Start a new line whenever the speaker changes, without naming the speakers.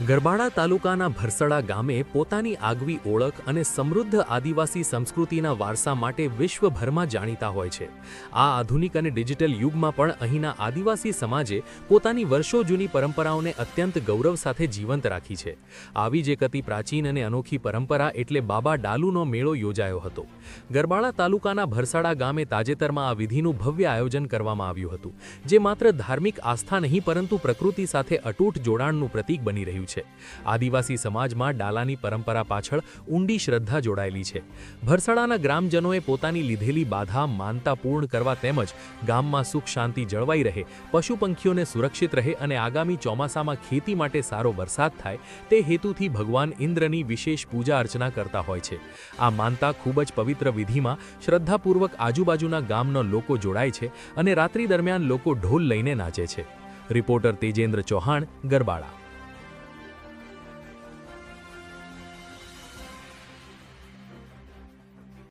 ગરબાડા તાલુકાના ભરસડા ગામે પોતાની આગવી ઓળખ અને સમૃદ્ધ આદિવાસી સંસ્કૃતિના વારસા માટે વિશ્વભરમાં જાણીતા હોય છે। આ આધુનિક અને ડિજિટલ યુગમાં પણ અહીંના આદિવાસી સમાજે પોતાની વર્ષો જૂની પરંપરાઓને અત્યંત ગૌરવ સાથે જીવંત રાખી છે। આવી જ એક અતિ પ્રાચીન અને અનોખી પરંપરા એટલે બાબા ડાલુનો મેળો યોજાયો હતો। ગરબાડા તાલુકાના ભરસડા ગામે તાજેતરમાં આ વિધિનું ભવ્ય આયોજન કરવામાં આવ્યું હતું, જે માત્ર ધાર્મિક આસ્થા નહીં પરંતુ પ્રકૃતિ સાથે અતૂટ જોડાણનું પ્રતીક બની રહ્યું છે। આદિવાસી સમાજમાં ડાલાની પરંપરા પાછળ ઊંડી શ્રદ્ધા જોડાયેલી છે। ભરસડાના ગ્રામજનોએ પોતાની લીધેલી બાધા માનતા પૂર્ણ કરવા તેમજ ગામમાં સુખ શાંતિ જળવાઈ રહે, પશુ પંખીઓને સુરક્ષિત રહે અને આગામી ચોમાસામાં ખેતી માટે સારો વરસાદ થાય તે હેતુથી ભગવાન ઇન્દ્રની વિશેષ પૂજા અર્ચના કરતા હોય છે। આ માનતા ખૂબ જ પવિત્ર વિધિમાં શ્રદ્ધાપૂર્વક આજુબાજુના ગામના લોકો જોડાય છે અને રાત્રિ દરમિયાન લોકો ઢોલ લઈને નાચે છે। રિપોર્ટર તેજેન્દ્ર ચૌહાણ, ગરબાડા।